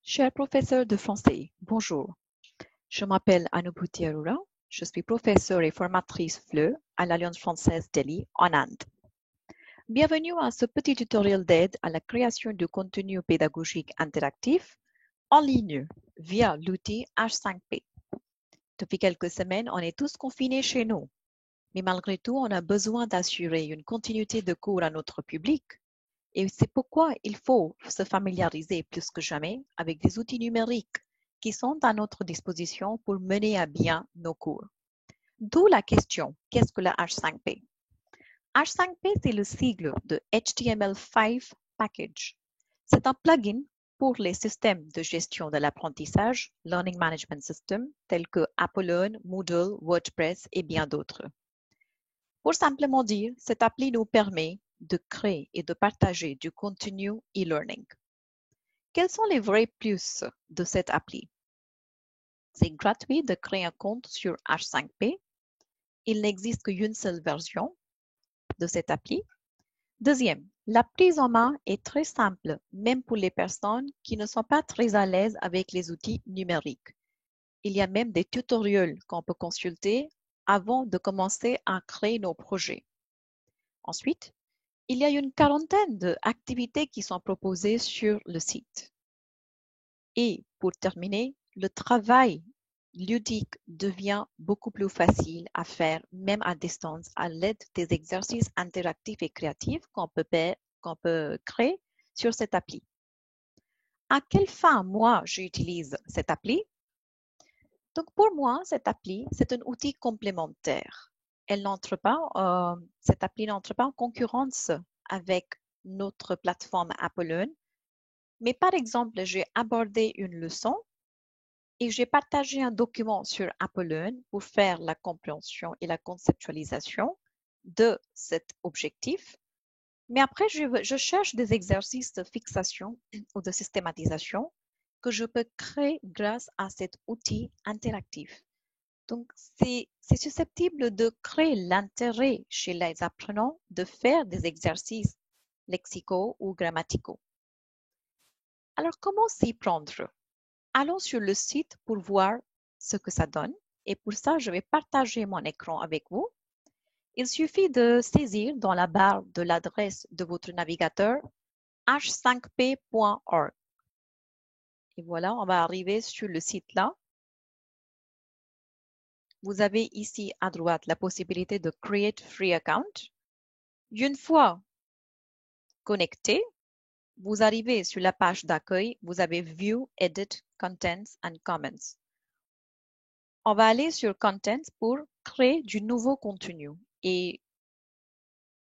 Cher professeur de français, bonjour. Je m'appelle Anubhuti Arora. Je suis professeure et formatrice FLE à l'Alliance française Delhi en Inde. Bienvenue à ce petit tutoriel d'aide à la création de contenu pédagogique interactif en ligne via l'outil H5P. Depuis quelques semaines, on est tous confinés chez nous. Mais malgré tout, on a besoin d'assurer une continuité de cours à notre public. Et c'est pourquoi il faut se familiariser plus que jamais avec des outils numériques qui sont à notre disposition pour mener à bien nos cours. D'où la question, qu'est-ce que la H5P? H5P, c'est le sigle de HTML5 Package. C'est un plugin pour les systèmes de gestion de l'apprentissage, Learning Management System, tels que Apollo, Moodle, WordPress et bien d'autres. Pour simplement dire, cette appli nous permet de créer et de partager du contenu e-learning. Quels sont les vrais plus de cette appli? C'est gratuit de créer un compte sur H5P. Il n'existe qu'une seule version de cette appli. Deuxième, la prise en main est très simple, même pour les personnes qui ne sont pas très à l'aise avec les outils numériques. Il y a même des tutoriels qu'on peut consulter avant de commencer à créer nos projets. Ensuite, il y a une quarantaine d'activités qui sont proposées sur le site. Et pour terminer, le travail ludique devient beaucoup plus facile à faire, même à distance, à l'aide des exercices interactifs et créatifs qu'on peut créer sur cette appli. À quelle fin, moi, j'utilise cette appli? Donc, pour moi, cette appli, c'est un outil complémentaire. Cette appli n'entre pas en concurrence avec notre plateforme Apollo. Mais par exemple, j'ai abordé une leçon et j'ai partagé un document sur Apollo pour faire la compréhension et la conceptualisation de cet objectif. Mais après, je cherche des exercices de fixation ou de systématisation que je peux créer grâce à cet outil interactif. Donc, c'est susceptible de créer l'intérêt chez les apprenants de faire des exercices lexicaux ou grammaticaux. Alors, comment s'y prendre? Allons sur le site pour voir ce que ça donne. Et pour ça, je vais partager mon écran avec vous. Il suffit de saisir dans la barre de l'adresse de votre navigateur h5p.org. Et voilà, on va arriver sur le site là. Vous avez ici à droite la possibilité de Create Free Account. Une fois connecté, vous arrivez sur la page d'accueil. Vous avez View, Edit, Contents and Comments. On va aller sur Contents pour créer du nouveau contenu. Et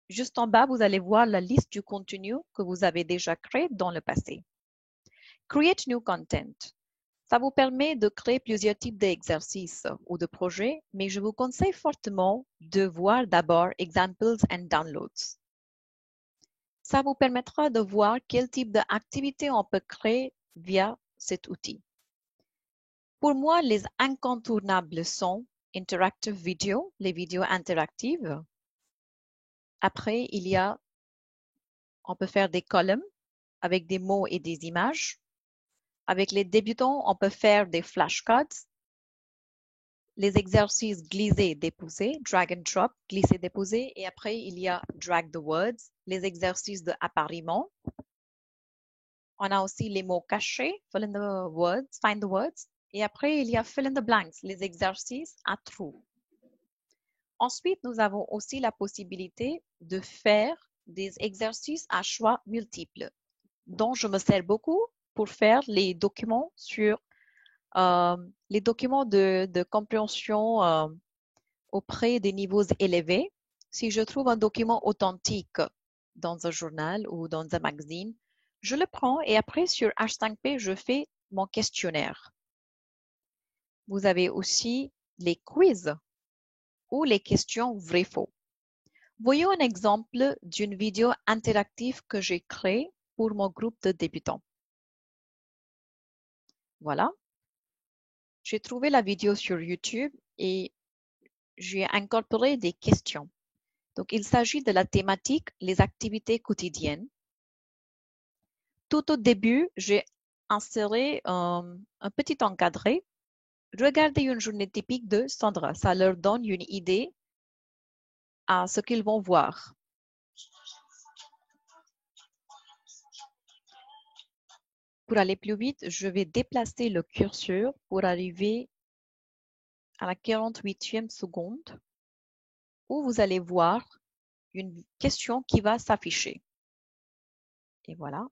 juste en bas, vous allez voir la liste du contenu que vous avez déjà créé dans le passé. Create New Content. Ça vous permet de créer plusieurs types d'exercices ou de projets, mais je vous conseille fortement de voir d'abord Examples and Downloads. Ça vous permettra de voir quel type d'activité on peut créer via cet outil. Pour moi, les incontournables sont Interactive Video, les vidéos interactives. Après, on peut faire des colonnes avec des mots et des images. Avec les débutants, on peut faire des flashcards, les exercices glisser, déposer, drag and drop, glisser, déposer. Et après, il y a drag the words, les exercices de appariement. On a aussi les mots cachés, fill in the words, find the words. Et après, il y a fill in the blanks, les exercices à trous. Ensuite, nous avons aussi la possibilité de faire des exercices à choix multiples, dont je me sers beaucoup pour faire les documents de compréhension auprès des niveaux élevés. Si je trouve un document authentique dans un journal ou dans un magazine, je le prends et après sur H5P, je fais mon questionnaire. Vous avez aussi les quiz ou les questions vrai-faux. Voyons un exemple d'une vidéo interactive que j'ai créée pour mon groupe de débutants. Voilà. J'ai trouvé la vidéo sur YouTube et j'ai incorporé des questions. Donc, il s'agit de la thématique les activités quotidiennes. Tout au début, j'ai insérer un petit encadré. Regardez une journée typique de Sandra. Ça leur donne une idée à ce qu'ils vont voir. Pour aller plus vite, je vais déplacer le curseur pour arriver à la 48e seconde où vous allez voir une question qui va s'afficher. Et voilà.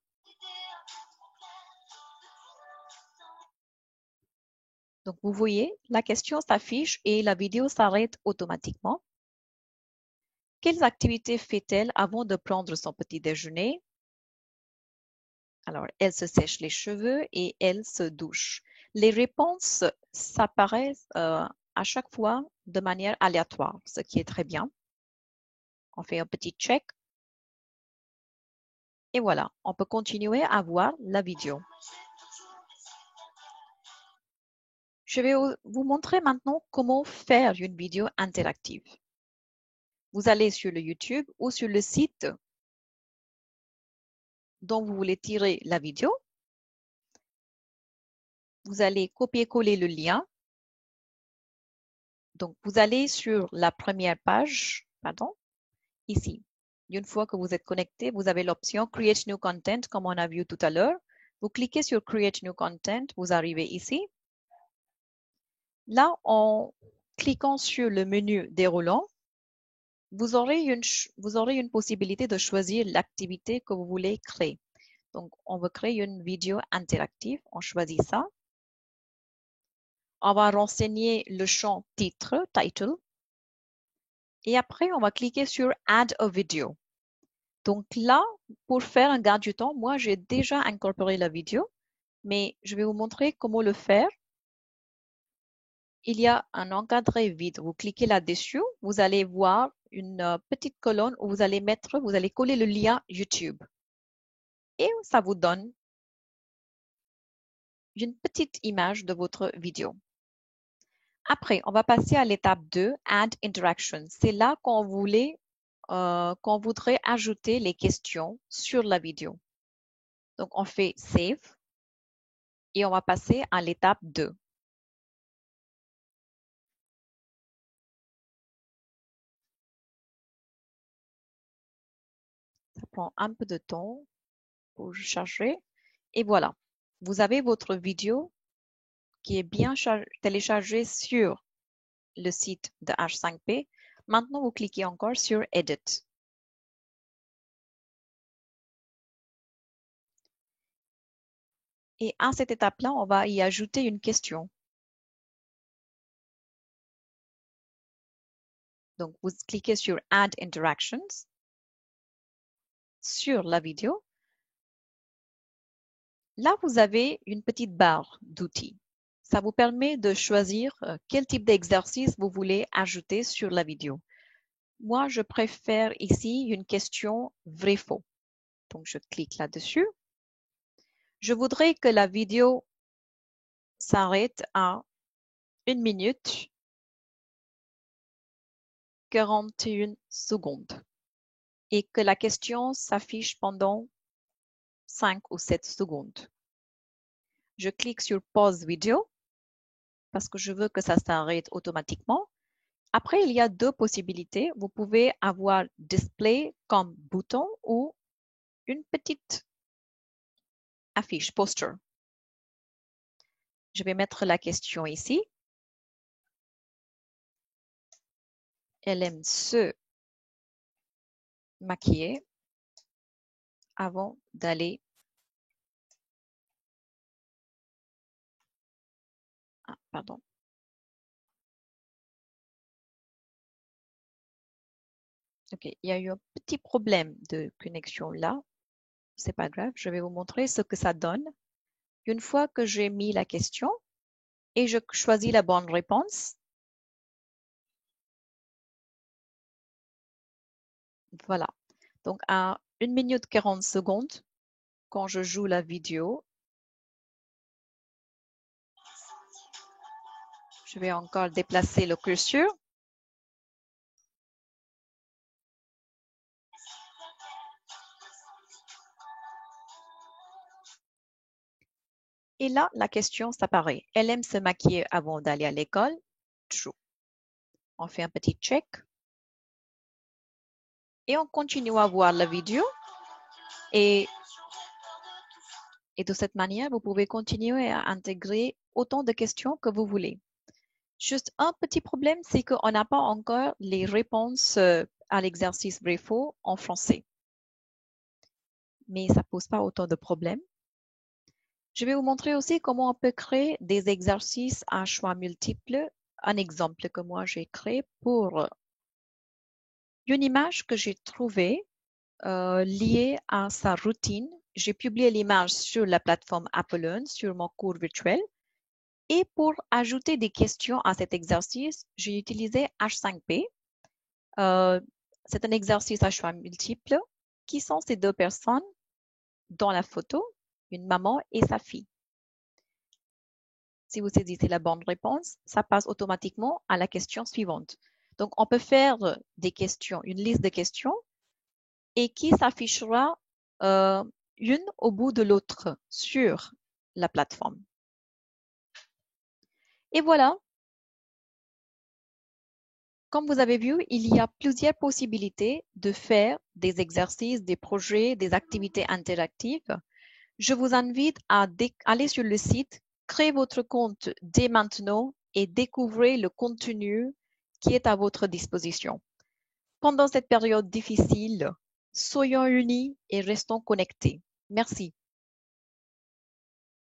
Donc, vous voyez, la question s'affiche et la vidéo s'arrête automatiquement. Quelles activités fait-elle avant de prendre son petit déjeuner? Alors, elle se sèche les cheveux et elle se douche. Les réponses s'apparaissent à chaque fois de manière aléatoire, ce qui est très bien. On fait un petit check. Et voilà, on peut continuer à voir la vidéo. Je vais vous montrer maintenant comment faire une vidéo interactive. Vous allez sur le YouTube ou sur le site dont vous voulez tirer la vidéo. Vous allez copier-coller le lien. Donc, vous allez sur la première page, pardon, ici. Une fois que vous êtes connecté, vous avez l'option Create New Content, comme on a vu tout à l'heure. Vous cliquez sur Create New Content, vous arrivez ici. Là, en cliquant sur le menu déroulant, vous aurez une possibilité de choisir l'activité que vous voulez créer. Donc, on veut créer une vidéo interactive. On choisit ça. On va renseigner le champ titre, title. Et après, on va cliquer sur Add a video. Donc là, pour faire un gain du temps, moi, j'ai déjà incorporé la vidéo, mais je vais vous montrer comment le faire. Il y a un encadré vide. Vous cliquez là-dessus, vous allez voir une petite colonne où vous allez coller le lien YouTube. Et ça vous donne une petite image de votre vidéo. Après, on va passer à l'étape 2, Add Interaction. C'est là qu'on voudrait ajouter les questions sur la vidéo. Donc, on fait Save et on va passer à l'étape 2. Ça prend un peu de temps pour charger. Et voilà, vous avez votre vidéo qui est bien téléchargée sur le site de H5P. Maintenant, vous cliquez encore sur Edit. Et à cette étape-là, on va y ajouter une question. Donc, vous cliquez sur Add Interactions sur la vidéo. Là, vous avez une petite barre d'outils. Ça vous permet de choisir quel type d'exercice vous voulez ajouter sur la vidéo. Moi, je préfère ici une question vrai-faux. Donc, je clique là-dessus. Je voudrais que la vidéo s'arrête à 1 minute 41 secondes et que la question s'affiche pendant 5 ou 7 secondes. Je clique sur Pause vidéo parce que je veux que ça s'arrête automatiquement. Après, il y a deux possibilités. Vous pouvez avoir Display comme bouton ou une petite affiche, poster. Je vais mettre la question ici. Elle aime se maquiller avant d'aller. Ah, pardon. OK, il y a eu un petit problème de connexion là. C'est pas grave, je vais vous montrer ce que ça donne. Une fois que j'ai mis la question et je choisis la bonne réponse, voilà. Donc à 1 minute 40 secondes, quand je joue la vidéo, je vais encore déplacer le curseur. Et là, la question s'apparaît. Elle aime se maquiller avant d'aller à l'école? True. On fait un petit check. Et on continue à voir la vidéo. Et de cette manière, vous pouvez continuer à intégrer autant de questions que vous voulez. Juste un petit problème, c'est qu'on n'a pas encore les réponses à l'exercice vrai-faux en français. Mais ça ne pose pas autant de problèmes. Je vais vous montrer aussi comment on peut créer des exercices à choix multiples. Un exemple que moi j'ai créé pour une image que j'ai trouvée liée à sa routine. J'ai publié l'image sur la plateforme Apple sur mon cours virtuel. Et pour ajouter des questions à cet exercice, j'ai utilisé H5P. C'est un exercice à choix multiples. Qui sont ces deux personnes dans la photo? Une maman et sa fille. Si vous saisissez la bonne réponse, ça passe automatiquement à la question suivante. Donc, on peut faire des questions, une liste de questions et qui s'affichera une au bout de l'autre sur la plateforme. Et voilà. Comme vous avez vu, il y a plusieurs possibilités de faire des exercices, des projets, des activités interactives. Je vous invite à aller sur le site, créer votre compte dès maintenant et découvrez le contenu qui est à votre disposition. Pendant cette période difficile, soyons unis et restons connectés. Merci.